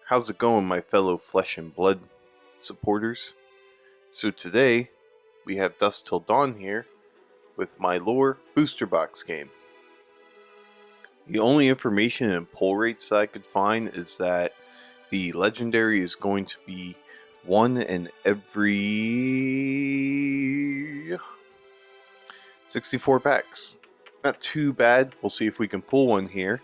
How's it going, my fellow flesh and blood supporters? So today, we have Dusk Till Dawn here with my lore booster box game. The only information and pull rates that I could find is that the legendary is going to be one in every 64 packs. Not too bad. We'll see if we can pull one here.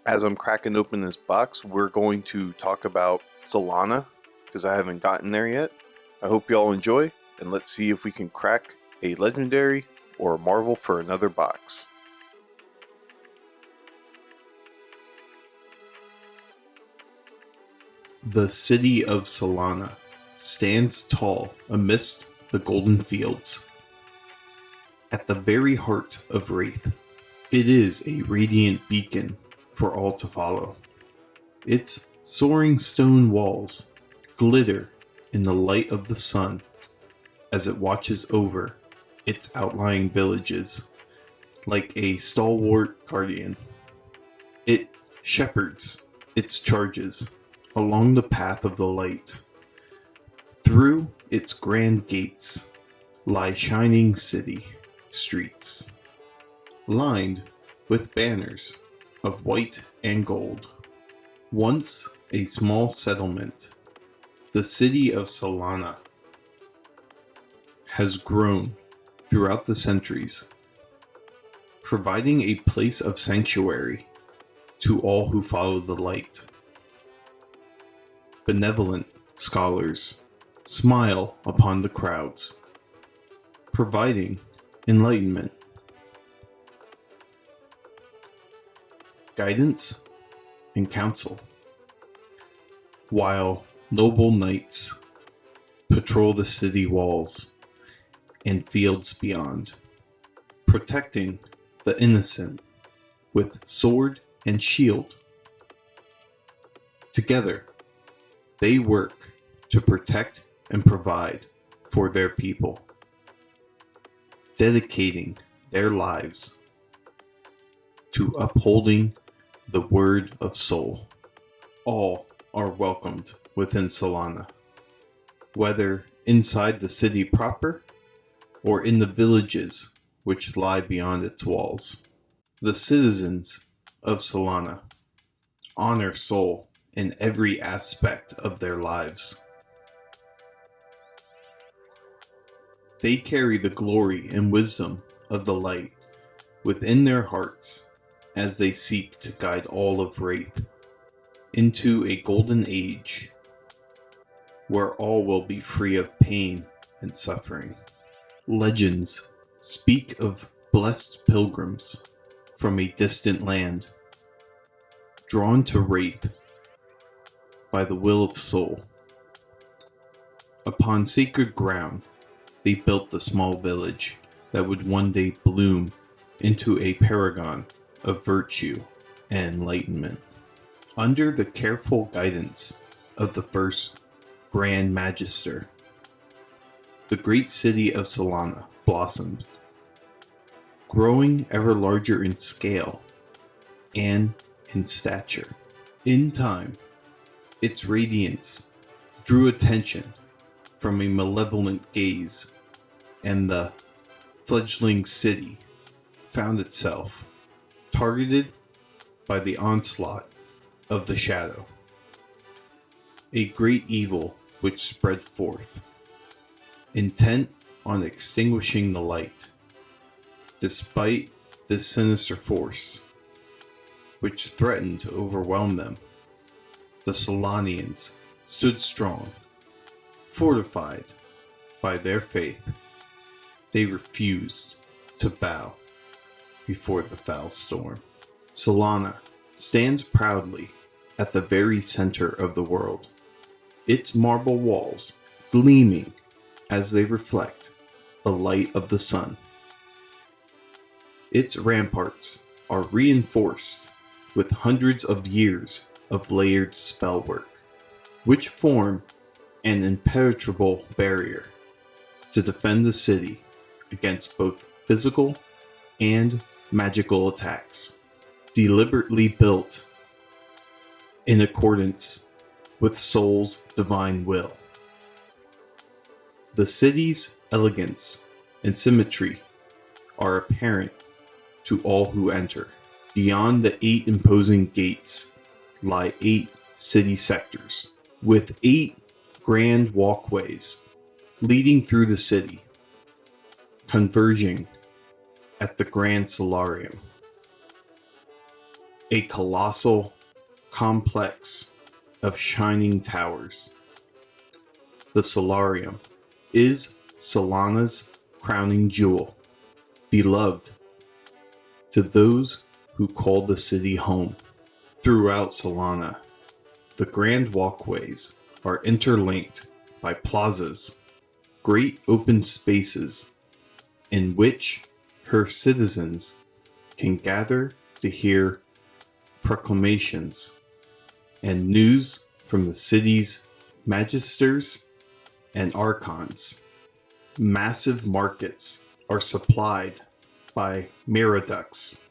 As I'm cracking open this box, we're going to talk about Solana, because I haven't gotten there yet. I hope you all enjoy, and let's see if we can crack a legendary or a marvel for another box. The city of Solana stands tall amidst the golden fields. At the very heart of Wraith, it is a radiant beacon for all to follow. Its soaring stone walls glitter in the light of the sun as it watches over its outlying villages like a stalwart guardian. It shepherds its charges along the path of the light. Through its grand gates lie shining city streets, lined with banners of white and gold. Once a small settlement, the city of Solana has grown throughout the centuries, providing a place of sanctuary to all who follow the light. Benevolent scholars smile upon the crowds, providing enlightenment, guidance, and counsel, while noble knights patrol the city walls and fields beyond, protecting the innocent with sword and shield. Together, they work to protect and provide for their people, dedicating their lives to upholding the word of soul. All are welcomed within Solana, whether inside the city proper or in the villages which lie beyond its walls. The citizens of Solana honor soul in every aspect of their lives. They carry the glory and wisdom of the light within their hearts as they seek to guide all of Wraith into a golden age where all will be free of pain and suffering. Legends speak of blessed pilgrims from a distant land, drawn to Wraith by the will of soul. Upon sacred ground, they built the small village that would one day bloom into a paragon of virtue and enlightenment. Under the careful guidance of the first Grand Magister, the great city of Solana blossomed, growing ever larger in scale and in stature. In time, its radiance drew attention from a malevolent gaze, and the fledgling city found itself targeted by the onslaught of the shadow, a great evil which spread forth, intent on extinguishing the light. Despite this sinister force, which threatened to overwhelm them, the Solanians stood strong, fortified by their faith. They refused to bow before the foul storm. Solana stands proudly at the very center of the world, its marble walls gleaming as they reflect the light of the sun. Its ramparts are reinforced with hundreds of years of layered spellwork, which form an impenetrable barrier to defend the city against both physical and magical attacks. Deliberately built in accordance with Soul's divine will. The city's elegance and symmetry are apparent to all who enter. Beyond the 8 imposing gates lie 8 city sectors, with 8 grand walkways leading through the city, converging at the Grand Solarium, a colossal complex of shining towers. The Solarium is Solana's crowning jewel, beloved to those who call the city home. Throughout Solana, the grand walkways are interlinked by plazas, great open spaces in which her citizens can gather to hear proclamations and news from the city's magisters and archons. Massive markets are supplied by miraducts,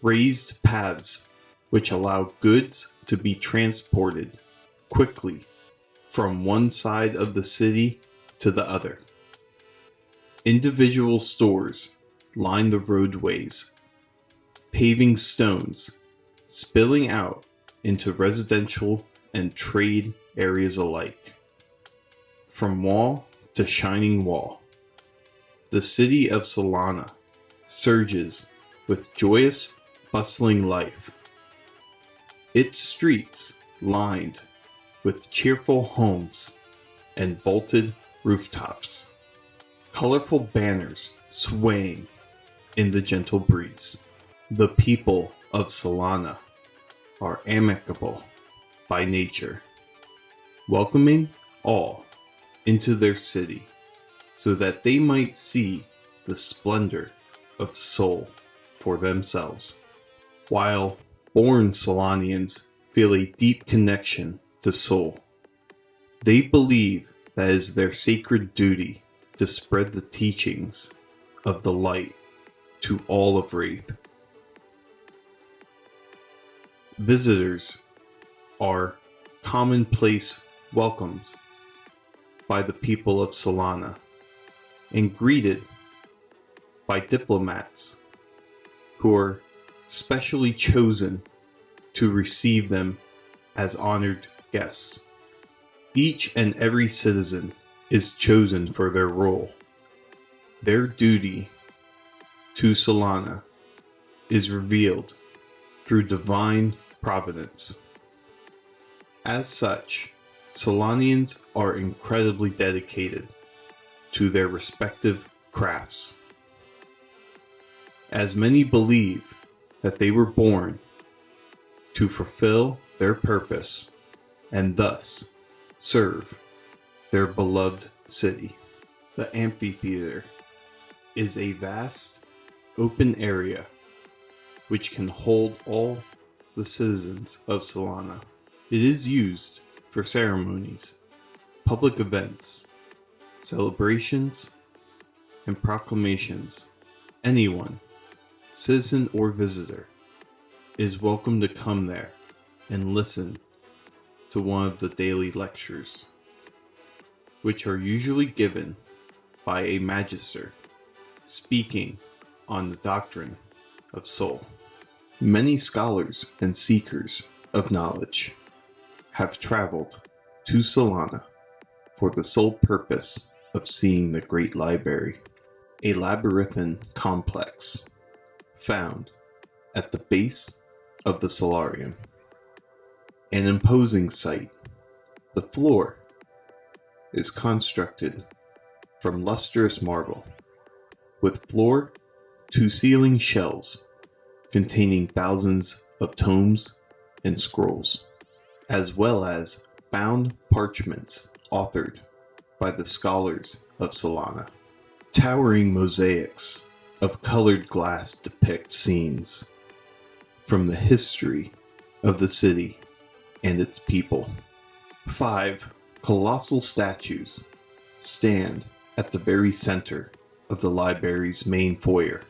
raised paths which allow goods to be transported quickly from one side of the city to the other. Individual stores line the roadways, paving stones, spilling out into residential and trade areas alike. From wall to shining wall, the city of Solana surges with joyous, bustling life. Its streets lined with cheerful homes and vaulted rooftops, colorful banners swaying in the gentle breeze. The people of Solana are amicable by nature, welcoming all into their city so that they might see the splendor of Soul for themselves. While born Solanians feel a deep connection to Soul, they believe that it is their sacred duty to spread the teachings of the light to all of Wraith. Visitors are commonplace welcomed by the people of Solana and greeted by diplomats who are specially chosen to receive them as honored guests. Each and every citizen is chosen for their role. Their duty to Solana is revealed through divine providence. As such, Solanians are incredibly dedicated to their respective crafts, as many believe that they were born to fulfill their purpose and thus serve their beloved city. The amphitheater is a vast, open area which can hold all the citizens of Solana. It is used for ceremonies, public events, celebrations, and proclamations. Anyone, citizen or visitor, is welcome to come there and listen to one of the daily lectures, which are usually given by a magister speaking on the doctrine of soul. Many scholars and seekers of knowledge have traveled to Solana for the sole purpose of seeing the Great Library, a labyrinthine complex found at the base of the Solarium. An imposing sight. The floor is constructed from lustrous marble, with floor to ceiling shelves containing thousands of tomes and scrolls, as well as bound parchments authored by the scholars of Solana. Towering mosaics of colored glass depict scenes from the history of the city and its people. 5 colossal statues stand at the very center of the library's main foyer.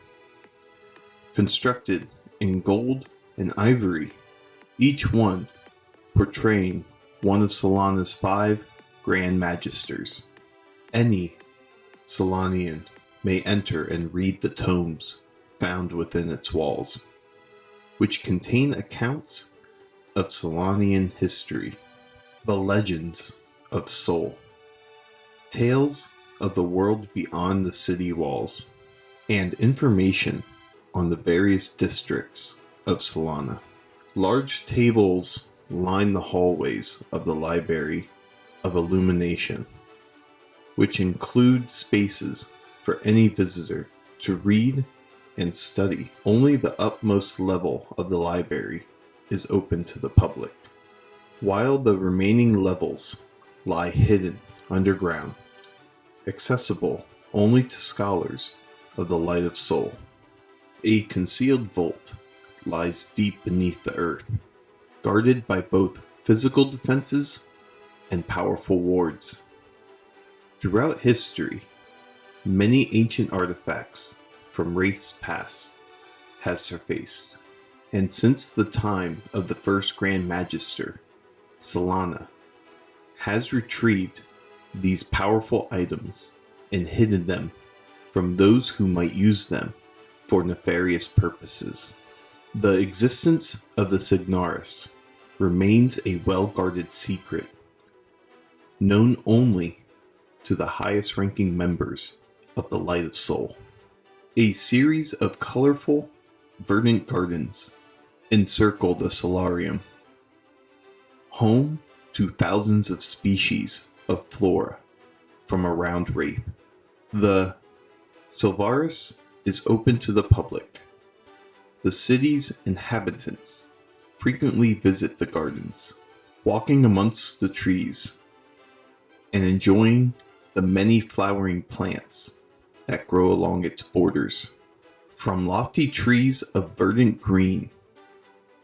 Constructed in gold and ivory each one portraying one of Solana's 5 Grand Magisters. Any Solanian may enter and read the tomes found within its walls, which contain accounts of Solanian history, the legends of Sol, tales of the world beyond the city walls, and information on the various districts of Solana. Large tables line the hallways of the Library of Illumination, which include spaces for any visitor to read and study. Only the upmost level of the library is open to the public, while the remaining levels lie hidden underground, accessible only to scholars of the Light of Sol. A concealed vault lies deep beneath the earth, guarded by both physical defenses and powerful wards. Throughout history, many ancient artifacts from wraiths past has surfaced, and since the time of the first Grand Magister, Solana has retrieved these powerful items and hidden them from those who might use them for nefarious purposes. The existence of the Signaris remains a well-guarded secret, known only to the highest-ranking members of the Light of Sol. A series of colorful, verdant gardens encircle the solarium, home to thousands of species of flora from around Wraith. The Silvaris is open to the public. The city's inhabitants frequently visit the gardens, walking amongst the trees and enjoying the many flowering plants that grow along its borders. From lofty trees of verdant green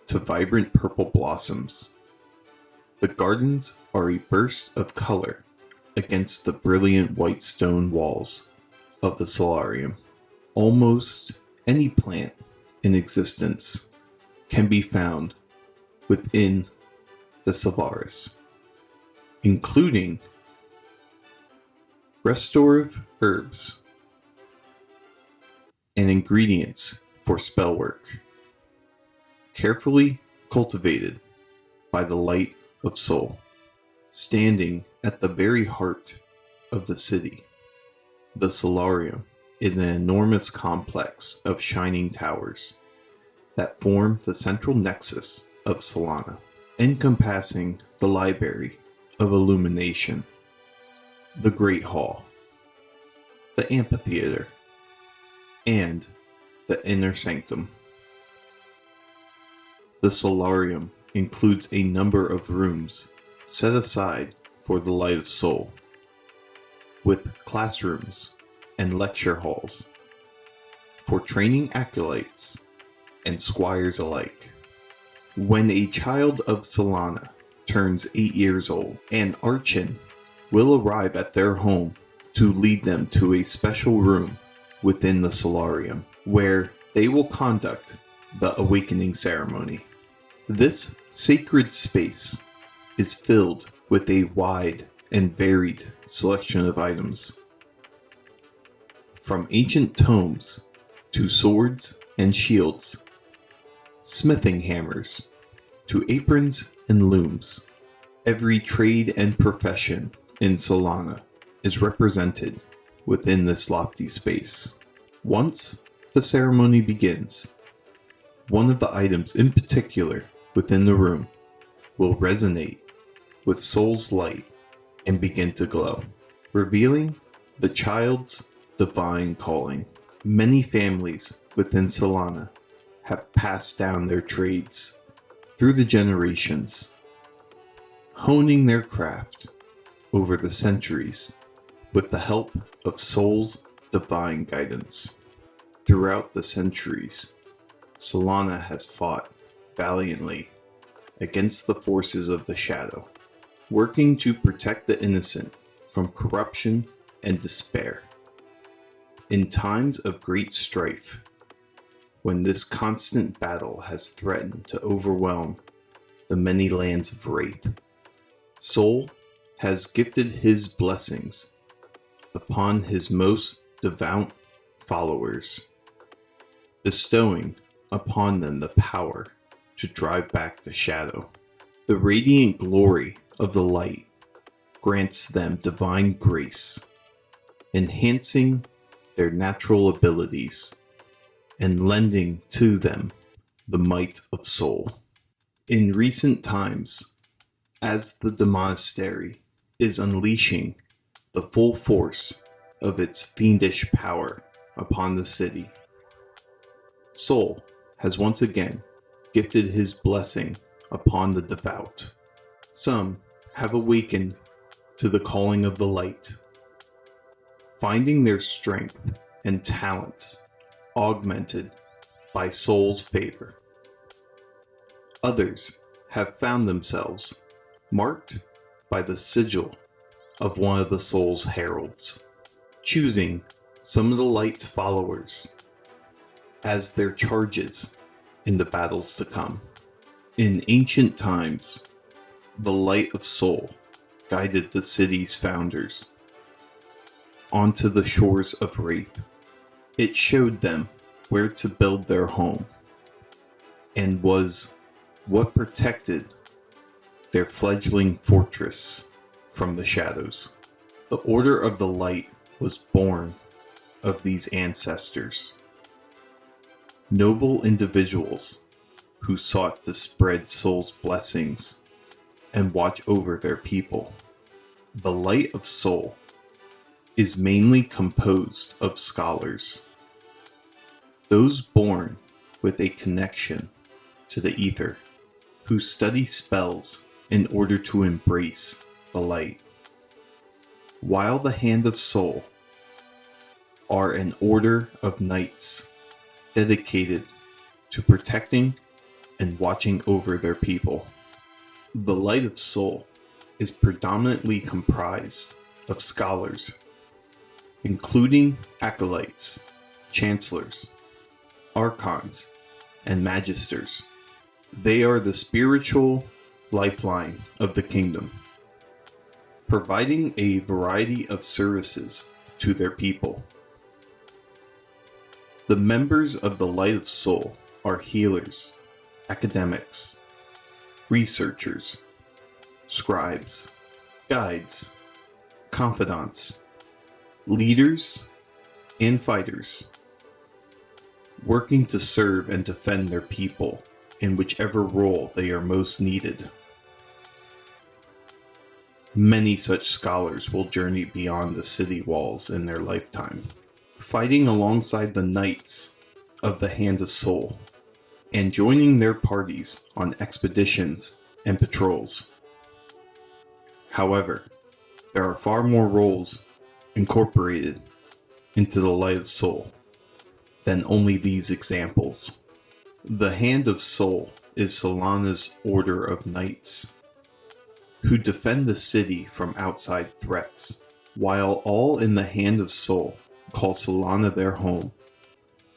to vibrant purple blossoms, the gardens are a burst of color against the brilliant white stone walls of the solarium. Almost any plant in existence can be found within the Silvaris, including restorative herbs and ingredients for spell work, carefully cultivated by the Light of Sol. Standing at the very heart of the city, the solarium is an enormous complex of shining towers that form the central nexus of Solana, encompassing the Library of Illumination, the Great Hall, the Amphitheater, and the Inner Sanctum. The solarium includes a number of rooms set aside for the Light of Sol, with classrooms and lecture halls for training acolytes and squires alike. When a child of Solana turns 8 years old, an Archon will arrive at their home to lead them to a special room within the solarium, where they will conduct the awakening ceremony. This sacred space is filled with a wide and varied selection of items, from ancient tomes to swords and shields, smithing hammers to aprons and looms. Every trade and profession in Solana is represented within this lofty space. Once the ceremony begins, one of the items in particular within the room will resonate with Sol's light and begin to glow, revealing the child's divine calling. Many families within Solana have passed down their trades through the generations, honing their craft over the centuries with the help of Sol's divine guidance. Throughout the centuries, Solana has fought valiantly against the forces of the shadow, working to protect the innocent from corruption and despair. In times of great strife, when this constant battle has threatened to overwhelm the many lands of Wraith. Sol has gifted his blessings upon his most devout followers, bestowing upon them the power to drive back the shadow. The radiant glory of the light grants them divine grace, enhancing their natural abilities and lending to them the might of Sol. In recent times, as the Demonastery is unleashing the full force of its fiendish power upon the city, Sol has once again gifted his blessing upon the devout. Some have awakened to the calling of the light, finding their strength and talents augmented by Sol's favor. Others have found themselves marked by the sigil of one of the Sol's heralds, choosing some of the light's followers as their charges in the battles to come. In ancient times, the light of Sol guided the city's founders onto the shores of Wraith. It showed them where to build their home and was what protected their fledgling fortress from the shadows. The Order of the Light was born of these ancestors, noble individuals who sought to spread Sol's blessings and watch over their people. The Light of Sol is mainly composed of scholars, those born with a connection to the ether, who study spells in order to embrace the light. While the Hand of Sol are an order of knights dedicated to protecting and watching over their people. The Light of Sol is predominantly comprised of scholars, including acolytes, chancellors, archons, and magisters. They are the spiritual lifeline of the kingdom, providing a variety of services to their people. The members of the Light of Sol are healers, academics, researchers, scribes, guides, confidants, leaders, and fighters, working to serve and defend their people in whichever role they are most needed. Many such scholars will journey beyond the city walls in their lifetime, fighting alongside the Knights of the Hand of Sol, and joining their parties on expeditions and patrols. However, there are far more roles incorporated into the Light of Sol than only these examples. The Hand of Sol is Solana's order of knights, who defend the city from outside threats. While all in the Hand of Sol call Solana their home,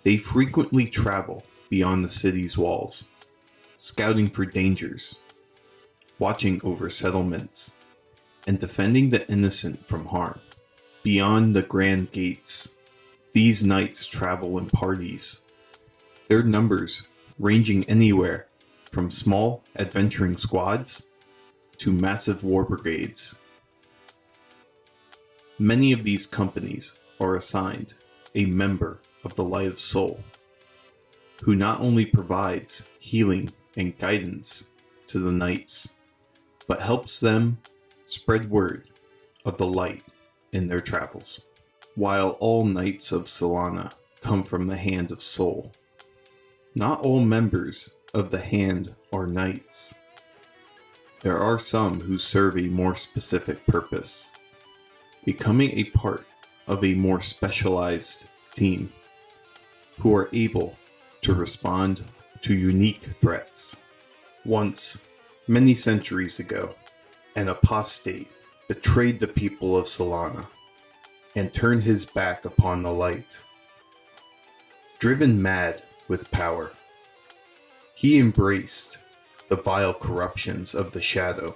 they frequently travel beyond the city's walls, scouting for dangers, watching over settlements, and defending the innocent from harm. Beyond the grand gates, these knights travel in parties, their numbers ranging anywhere from small adventuring squads to massive war brigades. Many of these companies are assigned a member of the Light of Sol, who not only provides healing and guidance to the knights, but helps them spread word of the light in their travels. While all knights of Solana come from the Hand of Sol, not all members of the Hand are knights. There are some who serve a more specific purpose, becoming a part of a more specialized team, who are able to respond to unique threats. Once, many centuries ago, an apostate betrayed the people of Solana and turned his back upon the light. Driven mad with power, he embraced the vile corruptions of the shadow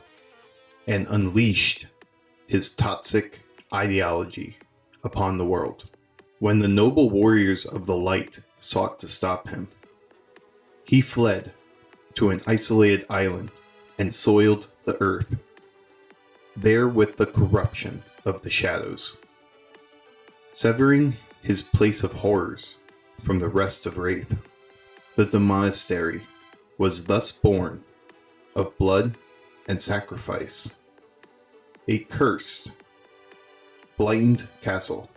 and unleashed his toxic ideology upon the world. When the noble warriors of the light sought to stop him, he fled to an isolated island and soiled the earth, there with the corruption of the shadows. Severing his place of horrors from the rest of Wraith, the monastery was thus born of blood and sacrifice, a cursed, blighted castle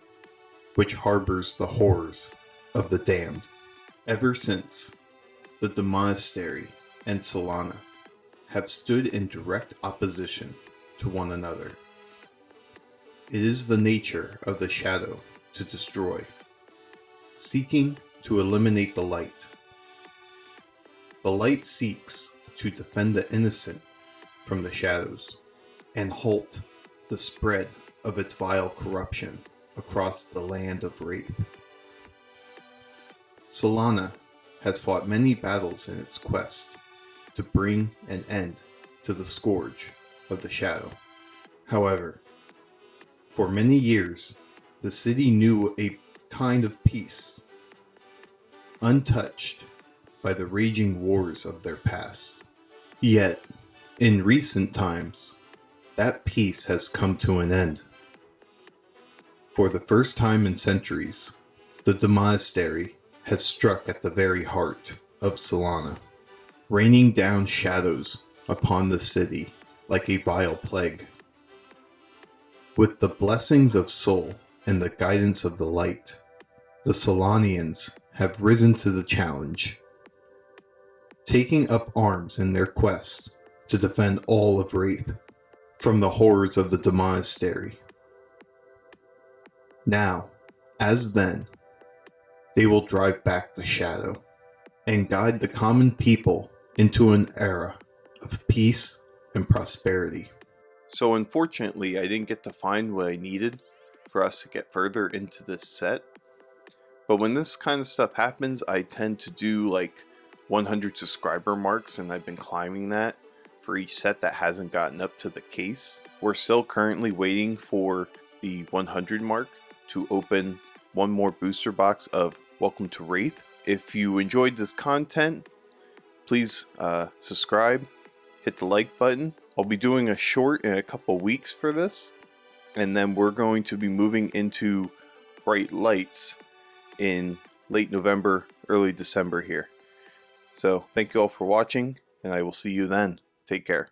which harbors the horrors of the damned. Ever since, the monastery and Solana have stood in direct opposition to one another. It is the nature of the shadow to destroy, seeking to eliminate the light. The light seeks to defend the innocent from the shadows and halt the spread of its vile corruption across the land of Wraith. Solana has fought many battles in its quest to bring an end to the scourge of the shadow. However, for many years, the city knew a kind of peace, untouched by the raging wars of their past. Yet, in recent times, that peace has come to an end. For the first time in centuries, the monastery has struck at the very heart of Solana, raining down shadows upon the city like a vile plague. With the blessings of Sol and the guidance of the light, the Solanians have risen to the challenge, taking up arms in their quest to defend all of Wraith from the horrors of the monastery. Now, as then, they will drive back the shadow and guide the common people into an era of peace and prosperity. So unfortunately, I didn't get to find what I needed for us to get further into this set. But when this kind of stuff happens, I tend to do like 100 subscriber marks, and I've been climbing that for each set that hasn't gotten up to the case. We're still currently waiting for the 100 mark to open one more booster box of Welcome to Wraith. If you enjoyed this content, please subscribe, hit the like button. I'll be doing a short in a couple weeks for this, and then we're going to be moving into Bright Lights in late November, early December here. So thank you all for watching, and I will see you then. Take care.